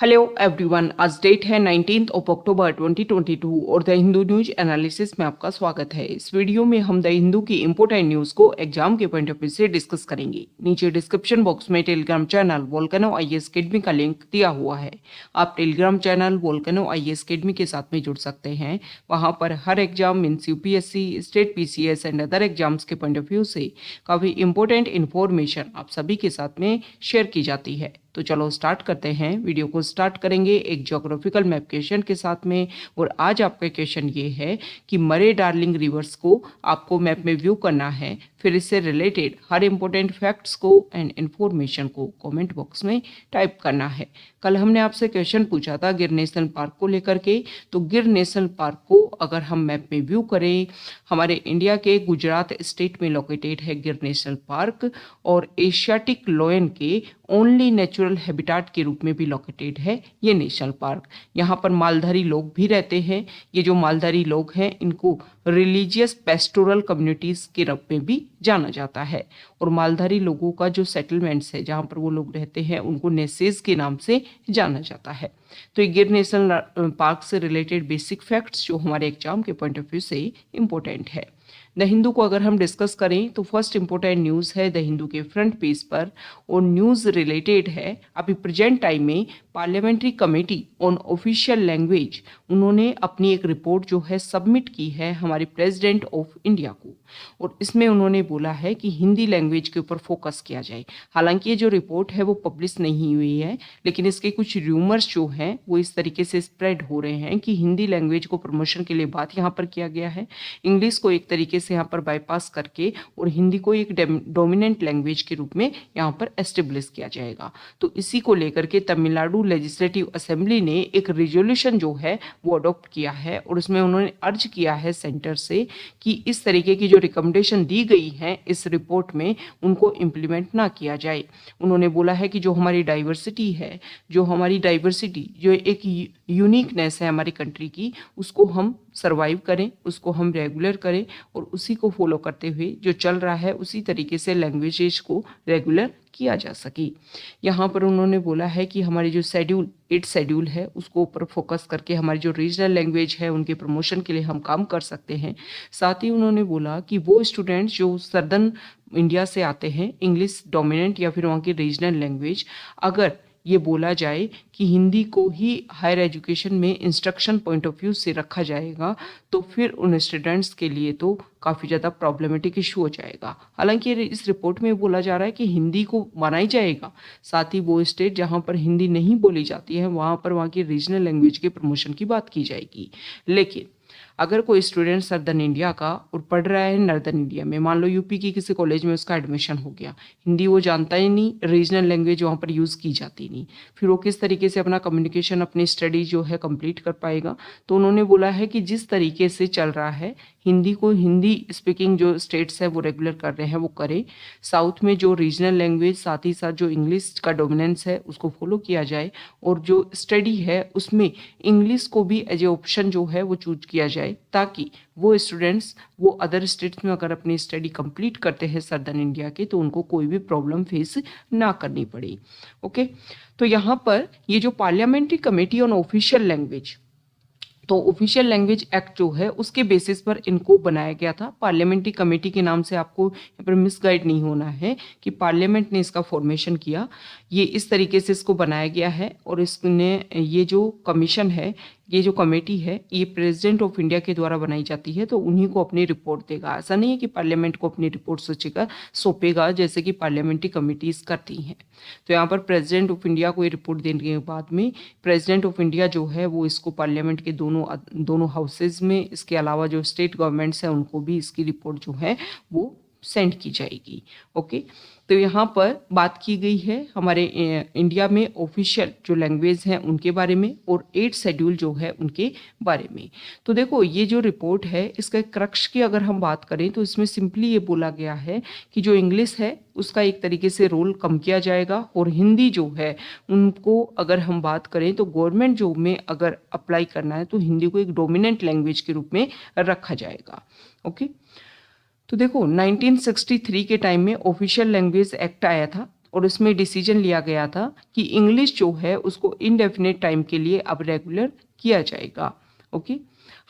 Hello everyone, आज date है 19 अक्टूबर 2022 और द हिंदू न्यूज एनालिसिस में आपका स्वागत है। इस वीडियो में हम द हिंदू की इंपोर्टेंट न्यूज को एग्जाम के पॉइंट ऑफ व्यू से डिस्कस करेंगे। नीचे डिस्क्रिप्शन बॉक्स में Telegram channel Volcano IAS academy का लिंक दिया हुआ है। आप Telegram channel Volcano IAS academy के साथ में जुड़ सकते हैं। वहाँ पर हर exam means UPSC, state PCS and other exams के पॉइंट ऑफ व्यू से काफ़ी इंपॉर्टेंट इन्फॉर्मेशन आप सभी के साथ में शेयर की जाती है। तो चलो स्टार्ट करते हैं। वीडियो को स्टार्ट करेंगे एक ज्योग्राफिकल मैप क्वेश्चन के साथ में। और आज आपका क्वेश्चन ये है कि मरे डार्लिंग रिवर्स को आपको मैप में व्यू करना है। फिर इससे रिलेटेड हर इंपॉर्टेंट फैक्ट्स को एंड इन्फॉर्मेशन को कमेंट बॉक्स में टाइप करना है। कल हमने आपसे क्वेश्चन पूछा था गिर नेशनल पार्क को लेकर के। तो गिर नेशनल पार्क को अगर हम मैप में व्यू करें, हमारे इंडिया के गुजरात स्टेट में लोकेटेड है गिर नेशनल पार्क और एशियाटिक लायन के ओनली नेचुरल हैबिटेट के रूप में भी लोकेटेड है ये नेशनल पार्क। यहाँ पर मालधारी लोग भी रहते हैं। ये जो मालधारी लोग हैं इनको रिलीजियस पेस्टोरल कम्युनिटीज़ के रूप में भी जाना जाता है। और मालधारी लोगों का जो सेटलमेंट्स है जहाँ पर वो लोग रहते हैं उनको नेसेस के नाम से जाना जाता है। तो ये गिर नेशनल पार्क से रिलेटेड बेसिक फैक्ट्स जो हमारे एग्जाम के पॉइंट ऑफ व्यू से इम्पोर्टेंट है। द हिंदू को अगर हम डिस्कस करें तो फर्स्ट इंपॉर्टेंट न्यूज़ है द हिंदू के फ्रंट पेज पर और न्यूज़ रिलेटेड है अभी प्रेजेंट टाइम में parliamentary committee on official language उन्होंने अपनी एक रिपोर्ट जो है सबमिट की है हमारे प्रेसिडेंट ऑफ इंडिया को। और इसमें उन्होंने बोला है कि हिंदी लैंग्वेज के ऊपर फोकस किया जाए। हालांकि ये जो रिपोर्ट है वो पब्लिश नहीं हुई है, लेकिन इसके कुछ र्यूमर्स जो हैं वो इस तरीके से स्प्रेड हो रहे हैं कि हिंदी लैंग्वेज को प्रमोशन के लिए बात यहाँ पर किया गया है, इंग्लिश को एक तरीके से यहाँ पर बाईपास करके और हिंदी को एक डोमिनेंट लैंग्वेज के रूप में यहाँ पर एस्टेब्लिश किया जाएगा। तो इसी को लेकर के तमिलनाडु लेजिस्लेटिव असेंबली ने एक रिजोल्यूशन जो है वो अडॉप्ट किया है और उसमें उन्होंने अर्ज किया है सेंटर से कि इस तरीके की जो रिकमेंडेशन दी गई है इस रिपोर्ट में उनको इम्प्लीमेंट ना किया जाए। उन्होंने बोला है कि जो हमारी डाइवर्सिटी है, जो एक यूनिकनेस है हमारी कंट्री की, उसको हम सर्वाइव करें, उसको हम रेगुलर करें और उसी को फॉलो करते हुए जो चल रहा है उसी तरीके से लैंग्वेजेस को रेगुलर किया जा सके। यहाँ पर उन्होंने बोला है कि हमारी जो शेड्यूल है उसको ऊपर फोकस करके हमारी जो रीजनल लैंग्वेज है उनके प्रमोशन के लिए हम काम कर सकते हैं। साथ ही उन्होंने बोला कि वो स्टूडेंट्स जो सदर्न इंडिया से आते हैं, इंग्लिश डोमिनेंट या फिर वहाँ की रीजनल लैंग्वेज, अगर ये बोला जाए कि हिंदी को ही हायर एजुकेशन में इंस्ट्रक्शन पॉइंट ऑफ व्यू से रखा जाएगा तो फिर उन स्टूडेंट्स के लिए तो काफ़ी ज़्यादा प्रॉब्लमेटिक इशू हो जाएगा। हालांकि इस रिपोर्ट में बोला जा रहा है कि हिंदी को माना ही जाएगा, साथ ही वो स्टेट जहाँ पर हिंदी नहीं बोली जाती है वहाँ पर वहाँ की रीजनल लैंग्वेज के प्रमोशन की बात की जाएगी। लेकिन अगर कोई स्टूडेंट सदर्न इंडिया का और पढ़ रहा है नॉर्दर्न इंडिया में, मान लो यूपी की किसी कॉलेज में उसका एडमिशन हो गया, हिंदी वो जानता ही नहीं, रीजनल लैंग्वेज वहाँ पर यूज़ की जाती नहीं, फिर वो किस तरीके से अपना कम्युनिकेशन, अपनी स्टडी जो है कंप्लीट कर पाएगा। तो उन्होंने बोला है कि जिस तरीके से चल रहा है हिंदी को हिंदी स्पीकिंग जो स्टेट्स है वो रेगुलर कर रहे हैं वो करें, साउथ में जो रीजनल लैंग्वेज साथ ही साथ जो इंग्लिश का डोमिनेंस है उसको फॉलो किया जाए और जो स्टडी है उसमें इंग्लिश को भी एज ए ऑप्शन जो है वो चूज किया जाए ताकि वो स्टूडेंट्स वो अदर स्टेट्स में अगर अपनी स्टडी कंप्लीट करते हैं सदर्न इंडिया के तो उनको कोई भी प्रॉब्लम फेस ना करनी पड़े। ओके, तो यहाँ पर ये जो parliamentary committee on official language, तो ऑफिशियल लैंग्वेज एक्ट जो है उसके बेसिस पर इनको बनाया गया था। पार्लियामेंट्री कमेटी के नाम से आपको यहाँ पर मिसगाइड नहीं होना है कि पार्लियामेंट ने इसका फॉर्मेशन किया, ये इस तरीके से इसको बनाया गया है। और इसने ये जो कमीशन है, ये जो कमेटी है, ये प्रेसिडेंट ऑफ इंडिया के द्वारा बनाई जाती है, तो उन्हीं को अपनी रिपोर्ट देगा। ऐसा नहीं है कि पार्लियामेंट को अपनी रिपोर्ट सौंपेगा जैसे कि पार्लियामेंट्री कमेटीज करती हैं। तो यहाँ पर प्रेसिडेंट ऑफ इंडिया को ये रिपोर्ट देने के बाद में प्रेसिडेंट ऑफ इंडिया जो है वो इसको पार्लियामेंट के दोनों हाउसेज में, इसके अलावा जो स्टेट गवर्नमेंट्स हैं उनको भी इसकी रिपोर्ट जो है वो सेंड की जाएगी। ओके, तो यहाँ पर बात की गई है हमारे इंडिया में ऑफिशियल जो लैंग्वेज हैं उनके बारे में और 8 शेड्यूल जो है उनके बारे में। तो देखो ये जो रिपोर्ट है इसका क्रक्स की अगर हम बात करें तो इसमें सिंपली ये बोला गया है कि जो इंग्लिश है उसका एक तरीके से रोल कम किया जाएगा और हिंदी जो है उनको अगर हम बात करें तो गवर्नमेंट जॉब में अगर अप्लाई करना है तो हिंदी को एक डोमिनेंट लैंग्वेज के रूप में रखा जाएगा। ओके, तो देखो 1963 के टाइम में ऑफिशियल लैंग्वेज एक्ट आया था और उसमें डिसीजन लिया गया था कि इंग्लिश जो है उसको इनडेफिनेट टाइम के लिए अब रेगुलर किया जाएगा। ओके,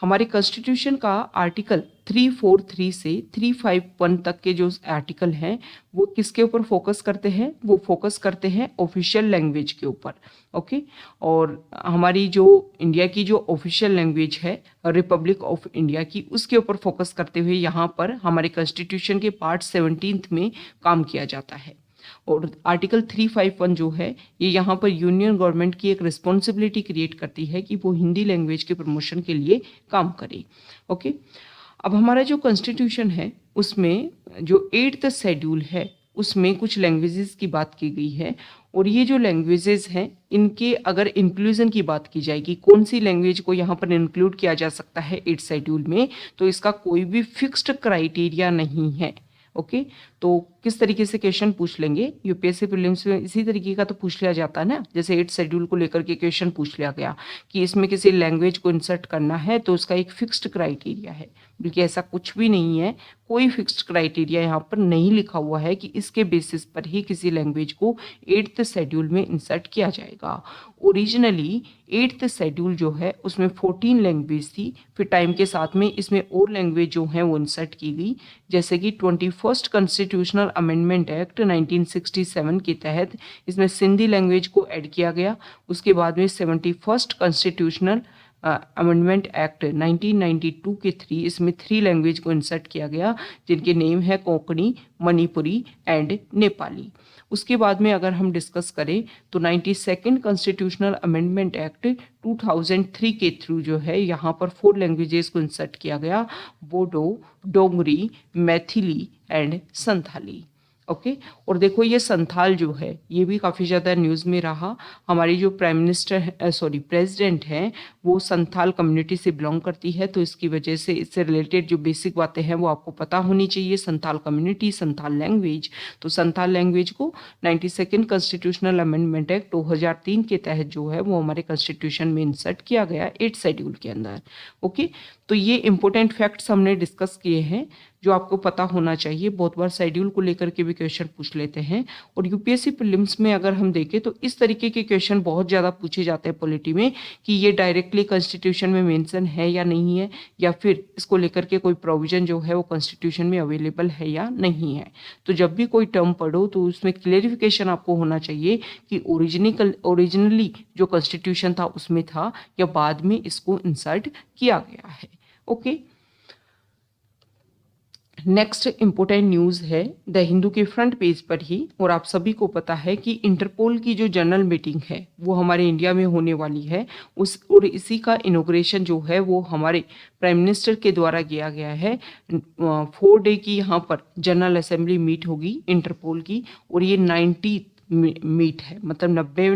हमारे कॉन्स्टिट्यूशन का आर्टिकल 343 से 351 तक के जो आर्टिकल हैं वो किसके ऊपर फोकस करते हैं? वो फोकस करते हैं ऑफिशियल लैंग्वेज के ऊपर। ओके, और हमारी जो इंडिया की जो ऑफिशियल लैंग्वेज है रिपब्लिक ऑफ इंडिया की, उसके ऊपर फोकस करते हुए यहाँ पर हमारे कॉन्स्टिट्यूशन के पार्ट 17 में काम किया जाता है। और आर्टिकल 351 जो है ये यहाँ पर यूनियन गवर्नमेंट की एक रिस्पॉन्सिबिलिटी क्रिएट करती है कि वो हिंदी लैंग्वेज के प्रमोशन के लिए काम करे। ओके, अब हमारा जो कॉन्स्टिट्यूशन है उसमें जो 8th शेड्यूल है उसमें कुछ लैंग्वेजेस की बात की गई है, और ये जो लैंग्वेजेस हैं इनके अगर इंक्लूजन की बात की जाएगी, कौन सी लैंग्वेज को यहाँ पर इंक्लूड किया जा सकता है 8th शेड्यूल में, तो इसका कोई भी फिक्स्ड क्राइटेरिया नहीं है। ओके, तो किस तरीके से क्वेश्चन पूछ लेंगे यूपीएससी प्रीलिम्स में, इसी तरीके का तो पूछ लिया जाता है ना। जैसे 8th शेड्यूल को लेकर के क्वेश्चन पूछ लिया गया कि इसमें किसी लैंग्वेज को इंसर्ट करना है तो उसका एक फिक्स्ड क्राइटेरिया है, बल्कि ऐसा कुछ भी नहीं है, कोई फिक्स्ड क्राइटेरिया यहाँ पर नहीं लिखा हुआ है कि इसके बेसिस पर ही किसी लैंग्वेज को 8th शेड्यूल में इंसर्ट किया जाएगा। ओरिजिनली 8th शेड्यूल जो है उसमें 14 लैंग्वेज थी, फिर टाइम के साथ में इसमें और लैंग्वेज जो है वो इंसर्ट की गई, जैसे कि 21st कॉन्स्टिट्यूशनल अमेंडमेंट एक्ट 1967 के तहत इसमें सिंधी लैंग्वेज को ऐड किया गया। उसके बाद में 71st कॉन्स्टिट्यूशनल अमेंडमेंट एक्ट 1992 के 3 इसमें 3 लैंग्वेज को इंसर्ट किया गया, जिनके नेम है कोंकणी, मणिपुरी एंड नेपाली। उसके बाद में अगर हम डिस्कस करें तो 92nd कॉन्स्टिट्यूशनल अमेंडमेंट एक्ट 2003 के थ्रू जो है यहाँ पर 4 लैंग्वेजेस को इंसर्ट किया गया, बोडो, डोगरी, मैथिली एंड संथाली। ओके, और देखो ये संथाल जो है ये भी काफ़ी ज़्यादा न्यूज़ में रहा। हमारी जो प्राइम मिनिस्टर प्रेसिडेंट हैं वो संथाल कम्युनिटी से बिलोंग करती है, तो इसकी वजह से इससे रिलेटेड जो बेसिक बातें हैं वो आपको पता होनी चाहिए। संथाल कम्युनिटी, संथाल लैंग्वेज, तो संथाल लैंग्वेज को 92nd कॉन्स्टिट्यूशनल अमेंडमेंट एक्ट 2003 के तहत जो है वो हमारे कॉन्स्टिट्यूशन में इंसर्ट किया गया 8th शेड्यूल के अंदर। ओके, तो ये इंपॉर्टेंट फैक्ट्स हमने डिस्कस किए हैं जो आपको पता होना चाहिए। बहुत बार शेड्यूल को लेकर के भी क्वेश्चन पूछ लेते हैं, और यूपीएससी प्रीलिम्स में अगर हम देखें तो इस तरीके के क्वेश्चन बहुत ज़्यादा पूछे जाते हैं पॉलिटी में कि ये डायरेक्टली कॉन्स्टिट्यूशन में मेंशन है या नहीं है, या फिर इसको लेकर के कोई प्रोविजन जो है वो कॉन्स्टिट्यूशन में अवेलेबल है या नहीं है। तो जब भी कोई टर्म पढ़ो तो उसमें क्लेरिफिकेशन आपको होना चाहिए कि ओरिजिनली जो कॉन्स्टिट्यूशन था उसमें था या बाद में इसको इंसर्ट किया गया है। ओके, नेक्स्ट इंपॉर्टेंट न्यूज़ है द हिंदू के फ्रंट पेज पर ही, और आप सभी को पता है कि इंटरपोल की जो जनरल मीटिंग है वो हमारे इंडिया में होने वाली है, और इसी का इनॉग्रेशन जो है वो हमारे प्राइम मिनिस्टर के द्वारा किया गया है। 4 डे की यहाँ पर जनरल असेंबली मीट होगी इंटरपोल की, और ये 90 मीट है, मतलब 90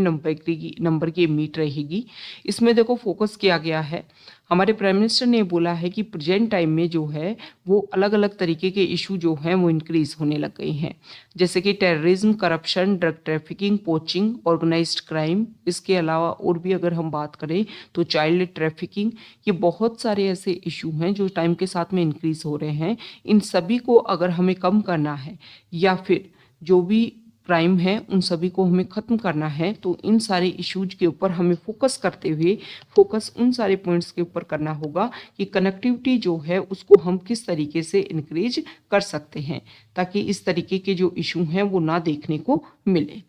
नंबर की मीट रहेगी। इसमें देखो फोकस किया गया है, हमारे प्राइम मिनिस्टर ने बोला है कि प्रेजेंट टाइम में जो है वो अलग अलग तरीके के इशू जो हैं वो इंक्रीज होने लग गए हैं, जैसे कि terrorism, corruption, drug trafficking, poaching, organised crime. इसके अलावा और भी अगर हम बात करें तो चाइल्ड ट्रैफिकिंग, ये बहुत सारे ऐसे इशू हैं जो टाइम के साथ में इंक्रीज हो रहे हैं। इन सभी को अगर हमें कम करना है या फिर जो भी क्राइम है उन सभी को हमें ख़त्म करना है, तो इन सारे इश्यूज के ऊपर हमें फोकस करते हुए फोकस उन सारे पॉइंट्स के ऊपर करना होगा कि कनेक्टिविटी जो है उसको हम किस तरीके से इंक्रीज कर सकते हैं ताकि इस तरीके के जो इशू हैं वो ना देखने को मिले।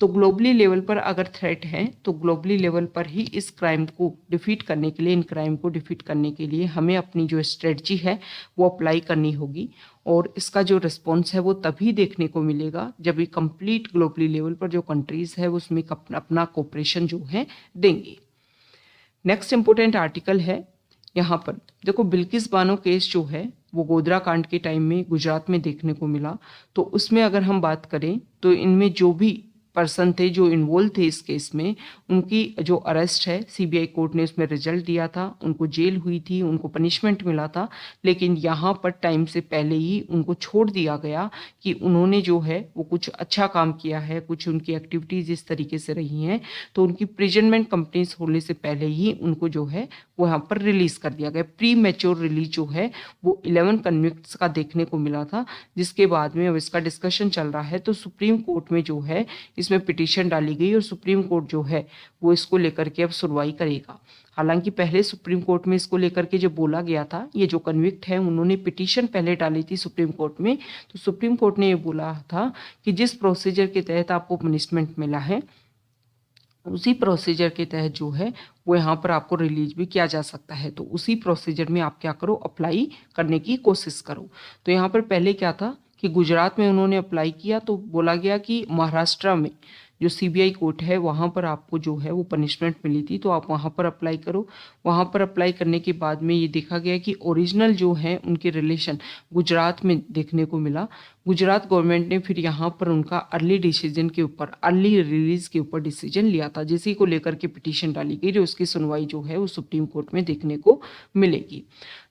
तो ग्लोबली लेवल पर अगर थ्रेट है तो ग्लोबली लेवल पर ही इस क्राइम को डिफीट करने के लिए, इन क्राइम को डिफीट करने के लिए हमें अपनी जो स्ट्रेटजी है वो अप्लाई करनी होगी, और इसका जो रिस्पॉन्स है वो तभी देखने को मिलेगा जब ये कंप्लीट ग्लोबली लेवल पर जो कंट्रीज़ है उसमें अपना कोऑपरेशन जो है देंगे। नेक्स्ट इंपॉर्टेंट आर्टिकल है यहाँ पर देखो, बिल्किस बानो केस जो है वो गोधरा कांड के टाइम में गुजरात में देखने को मिला। तो उसमें अगर हम बात करें तो इनमें जो भी पर्सन थे जो इन्वॉल्व थे इस केस में, उनकी जो अरेस्ट है सीबीआई कोर्ट ने उसमें रिजल्ट दिया था, उनको जेल हुई थी, उनको पनिशमेंट मिला था, लेकिन यहाँ पर टाइम से पहले ही उनको छोड़ दिया गया कि उन्होंने जो है वो कुछ अच्छा काम किया है, कुछ उनकी एक्टिविटीज़ इस तरीके से रही हैं, तो उनकी प्रिजनमेंट कंपनीज होने से पहले ही उनको जो है वो यहाँ पर रिलीज़ कर दिया गया। प्री मैच्योर रिलीज जो है वो 11 कन्विक्ट्स का देखने को मिला था, जिसके बाद में अब इसका डिस्कशन चल रहा है। तो सुप्रीम कोर्ट में जो है इसमें पिटीशन डाली गई और सुप्रीम कोर्ट जो है वो इसको लेकर के अब सुनवाई करेगा। हालांकि पहले सुप्रीम कोर्ट में इसको लेकर के जब बोला गया था, ये जो कन्विक्ट है उन्होंने पिटीशन पहले डाली थी सुप्रीम कोर्ट में, तो सुप्रीम कोर्ट ने ये बोला था कि जिस प्रोसीजर के तहत आपको पनिशमेंट मिला है उसी प्रोसीजर के तहत जो है वो यहाँ पर आपको रिलीज भी किया जा सकता है। तो उसी प्रोसीजर में आप क्या करो, अप्लाई करने की कोशिश करो। तो यहाँ पर पहले क्या था कि गुजरात में उन्होंने अप्लाई किया तो बोला गया कि महाराष्ट्र में जो सीबीआई कोर्ट है वहाँ पर आपको जो है वो पनिशमेंट मिली थी, तो आप वहाँ पर अप्लाई करो। वहाँ पर अप्लाई करने के बाद में ये देखा गया कि ओरिजिनल जो है उनके रिलेशन गुजरात में देखने को मिला। गुजरात गवर्नमेंट ने फिर यहाँ पर उनका अर्ली डिसीजन के ऊपर, अर्ली रिलीज के ऊपर डिसीजन लिया था, जिसी को लेकर के पिटीशन डाली गई, जो उसकी सुनवाई जो है वो सुप्रीम कोर्ट में देखने को मिलेगी।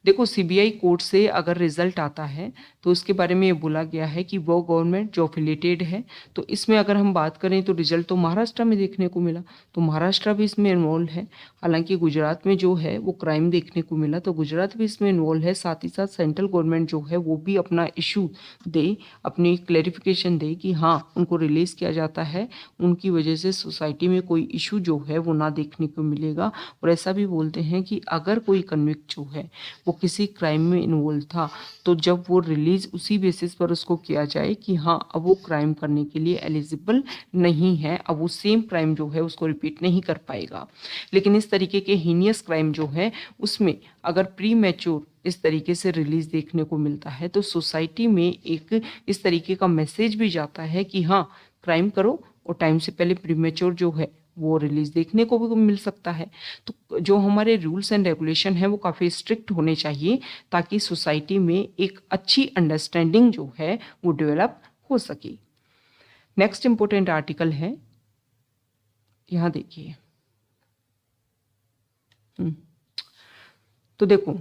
देखो सीबीआई कोर्ट से अगर रिजल्ट आता है तो उसके बारे में ये बोला गया है कि वो गवर्नमेंट जो अफिलेटेड है, तो इसमें अगर हम बात करें तो रिजल्ट तो महाराष्ट्र में देखने को मिला, तो महाराष्ट्र भी इसमें इन्वॉल्व है। हालांकि गुजरात में जो है वो क्राइम देखने को मिला, तो गुजरात भी इसमें इन्वॉल्व है। साथ ही साथ सेंट्रल गवर्नमेंट जो है वो भी अपना इशू दे, अपनी क्लेरिफिकेशन दे कि हाँ उनको रिलीज किया जाता है, उनकी वजह से सोसाइटी में कोई इशू जो है वो ना देखने को मिलेगा। और ऐसा भी बोलते हैं कि अगर कोई कन्विक्ट जो है वो किसी क्राइम में इन्वॉल्व था, तो जब वो रिलीज उसी बेसिस पर उसको किया जाए कि हाँ अब वो क्राइम करने के लिए एलिजिबल नहीं है, अब वो सेम क्राइम जो है उसको रिपीट नहीं कर पाएगा। लेकिन इस तरीके के हीनियस क्राइम जो है उसमें अगर प्री मैच्योर इस तरीके से रिलीज देखने को मिलता है तो सोसाइटी में एक इस तरीके का मैसेज भी जाता है कि हाँ क्राइम करो और टाइम से पहले प्रीमेच्योर जो है वो रिलीज देखने को भी मिल सकता है। तो जो हमारे रूल्स एंड रेगुलेशन है वो काफ़ी स्ट्रिक्ट होने चाहिए ताकि सोसाइटी में एक अच्छी अंडरस्टैंडिंग जो है वो डेवलप हो सके। नेक्स्ट इंपॉर्टेंट आर्टिकल है, यहाँ देखिए। तो देखो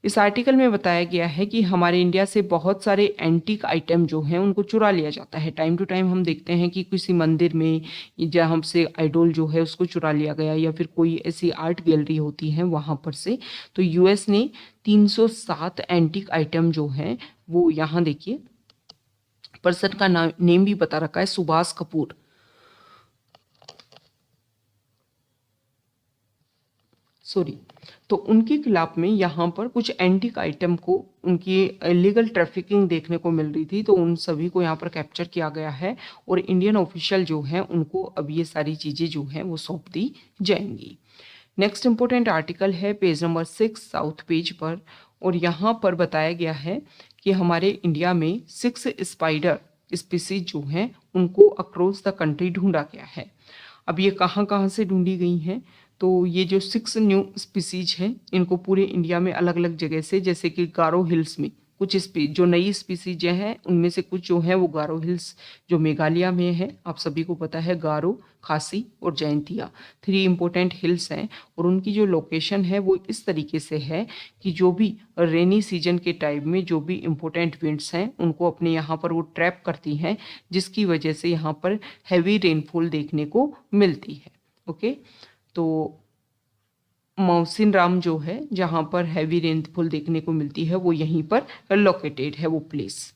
इस आर्टिकल में बताया गया है कि हमारे इंडिया से बहुत सारे एंटीक आइटम जो हैं उनको चुरा लिया जाता है। टाइम टू टाइम हम देखते हैं कि किसी मंदिर में जहाँ हमसे आइडोल जो है उसको चुरा लिया गया, या फिर कोई ऐसी आर्ट गैलरी होती है वहाँ पर से। तो यूएस ने 307 एंटीक आइटम जो हैं वो, यहाँ देखिए पर्सन का नेम भी बता रखा है, सुभाष कपूर। सॉरी, तो उनके खिलाफ में यहाँ पर कुछ एंटीक आइटम को उनकी इलीगल ट्रैफिकिंग देखने को मिल रही थी, तो उन सभी को यहाँ पर कैप्चर किया गया है और इंडियन ऑफिशियल जो हैं उनको अब ये सारी चीज़ें जो हैं वो सौंप दी जाएंगी। नेक्स्ट इंपॉर्टेंट आर्टिकल है पेज नंबर 6 साउथ पेज पर, और यहाँ पर बताया गया है कि हमारे इंडिया में 6 स्पाइडर स्पीसीज जो हैं उनको अक्रॉस द कंट्री ढूंढा गया है। अब ये कहाँ कहाँ से ढूंढी गई हैं, तो ये जो 6 न्यू स्पीसीज हैं इनको पूरे इंडिया में अलग अलग जगह से, जैसे कि गारो हिल्स में कुछ जो नई स्पीसीज हैं उनमें से कुछ जो हैं वो गारो हिल्स जो मेघालय में है, आप सभी को पता है, गारो, खासी और जयंतिया 3 इंपॉर्टेंट हिल्स हैं। और उनकी जो लोकेशन है वो इस तरीके से है कि जो भी रेनी सीजन के टाइम में जो भी इंपॉर्टेंट विंड्स हैं उनको अपने यहाँ पर वो ट्रैप करती हैं, जिसकी वजह से यहाँ पर हैवी रेनफॉल देखने को मिलती है। ओके, तो मौसिन राम जो है जहाँ पर हैवी रेनफॉल देखने को मिलती है वो यहीं पर लोकेटेड है वो प्लेस।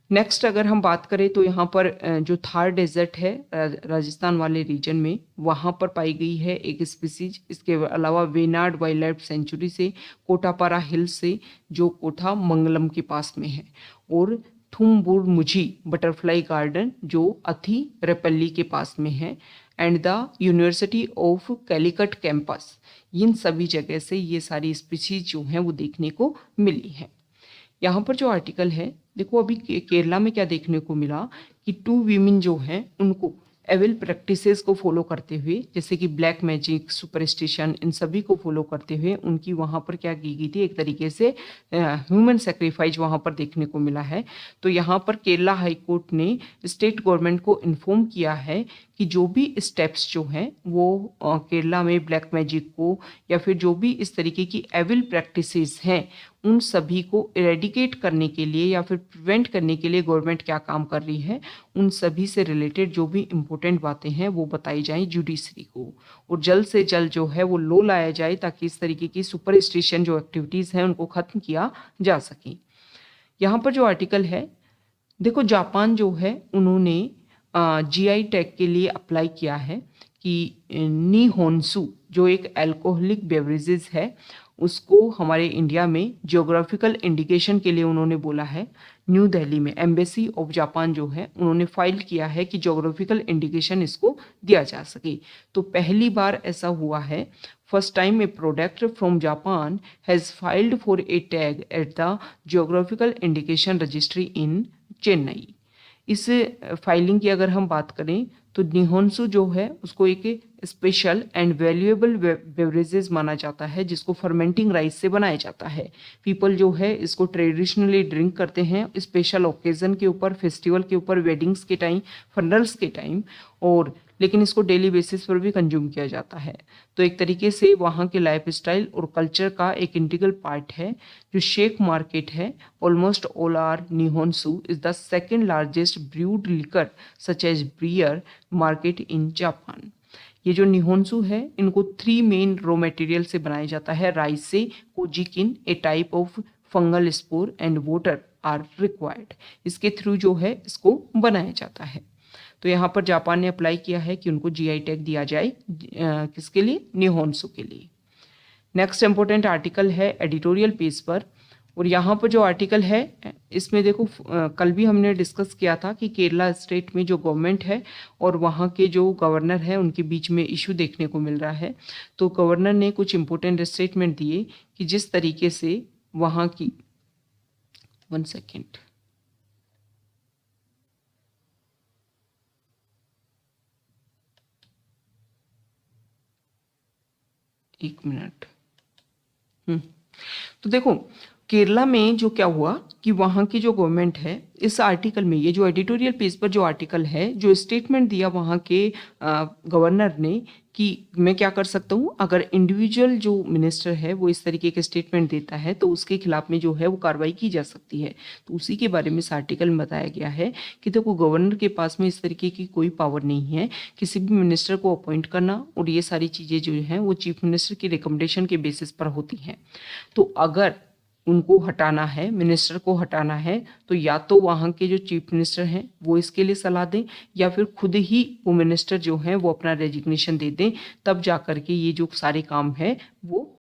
नेक्स्ट अगर हम बात करें तो यहाँ पर जो थार डेजर्ट है राजस्थान वाले रीजन में, वहाँ पर पाई गई है एक स्पीसीज। इसके अलावा वेनाड वाइल्ड लाइफ सेंचुरी से, कोटापारा हिल से जो कोठा मंगलम के पास में है, और थुम्बुर मुझी बटरफ्लाई गार्डन जो अथी रेपल्ली के पास में है, and the university of Calicut campus, इन सभी जगह से ये सारी स्पीसीज जो हैं वो देखने को मिली हैं। यहाँ पर जो आर्टिकल है देखो, अभी केरला में क्या देखने को मिला कि 2 वीमेन जो हैं उनको एविल प्रैक्टिसेस को फॉलो करते हुए, जैसे कि ब्लैक मैजिक, सुपरस्टिशन, इन सभी को फॉलो करते हुए उनकी वहाँ पर क्या की गई थी, एक तरीके से ह्यूमन सेक्रीफाइस वहाँ पर देखने को मिला है। तो यहाँ पर केरला हाई कोर्ट ने स्टेट गवर्नमेंट को इन्फॉर्म किया है कि जो भी स्टेप्स जो हैं वो केरला में ब्लैक मैजिक को या फिर जो भी इस तरीके की एविल प्रैक्टिसेस हैं उन सभी को इरेडिकेट करने के लिए या फिर प्रिवेंट करने के लिए गवर्नमेंट क्या काम कर रही है, उन सभी से रिलेटेड जो भी इम्पोर्टेंट बातें हैं वो बताई जाएं जुडिशरी को, और जल्द से जल्द जो है वो लो लाया जाए ताकि इस तरीके की सुपरस्टिशन जो एक्टिविटीज़ हैं उनको ख़त्म किया जा सके। यहाँ पर जो आर्टिकल है, देखो जापान जो है उन्होंने जीआई टैग के लिए अप्लाई किया है कि निहोन्सु जो एक अल्कोहलिक बेवरेजेस है उसको हमारे इंडिया में जियोग्राफिकल इंडिकेशन के लिए उन्होंने बोला है। न्यू दिल्ली में एम्बेसी ऑफ जापान जो है उन्होंने फाइल किया है कि जियोग्राफिकल इंडिकेशन इसको दिया जा सके। तो पहली बार ऐसा हुआ है, first time a product from Japan has filed for a tag at the geographical indication registry in Chennai. इस फाइलिंग की अगर हम बात करें तो निहोन्सु जो है उसको एक स्पेशल एंड वैल्यूएबल बेवरेजेस माना जाता है जिसको फर्मेंटिंग राइस से बनाया जाता है। पीपल जो है इसको ट्रेडिशनली ड्रिंक करते हैं स्पेशल ओकेजन के ऊपर, फेस्टिवल के ऊपर, वेडिंग्स के टाइम, फनरल्स के टाइम, और लेकिन इसको डेली बेसिस पर भी कंज्यूम किया जाता है। तो एक तरीके से वहाँ के लाइफ स्टाइल और कल्चर का एक इंटीग्रल पार्ट है। जो शेक मार्केट है, almost all are nihonshu is the second largest brewed liquor such as beer market in Japan. ये जो निहोन्सु है इनको 3 मेन रॉ मटेरियल से बनाया जाता है। राइस से kojikin a type of fungal spore and water are required. इसके थ्रू जो है इसको बनाया जाता है। तो यहाँ पर जापान ने अप्लाई किया है कि उनको जीआई टैग दिया जाए, किसके लिए, निहोन्सु के लिए। नेक्स्ट इंपॉर्टेंट आर्टिकल है एडिटोरियल पेज पर, और यहाँ पर जो आर्टिकल है इसमें देखो कल भी हमने डिस्कस किया था कि केरला स्टेट में जो गवर्नमेंट है और वहाँ के जो गवर्नर है उनके बीच में इशू देखने को मिल रहा है। तो गवर्नर ने कुछ इंपॉर्टेंट स्टेटमेंट दिए कि जिस तरीके से वहाँ की, 1 सेकेंड, एक मिनट। तो देखो केरला में जो क्या हुआ कि वहाँ की जो गवर्नमेंट है इस आर्टिकल में, ये जो एडिटोरियल पेज पर जो आर्टिकल है, जो स्टेटमेंट दिया वहाँ के गवर्नर ने कि मैं क्या कर सकता हूँ, अगर इंडिविजुअल जो मिनिस्टर है वो इस तरीके के स्टेटमेंट देता है तो उसके खिलाफ में जो है वो कार्रवाई की जा सकती है। तो उसी के बारे में इस आर्टिकल में बताया गया है कि देखो गवर्नर के पास में इस तरीके की कोई पावर नहीं है किसी भी मिनिस्टर को अपॉइंट करना, और ये सारी चीज़ें जो हैं वो चीफ मिनिस्टर की रिकमेंडेशन के बेसिस पर होती हैं। तो अगर उनको हटाना है, मिनिस्टर को हटाना है, तो या तो वहाँ के जो चीफ मिनिस्टर हैं वो इसके लिए सलाह दें या फिर खुद ही वो मिनिस्टर जो हैं वो अपना रेजिग्नेशन दे दें, तब जा कर के ये जो सारे काम है वो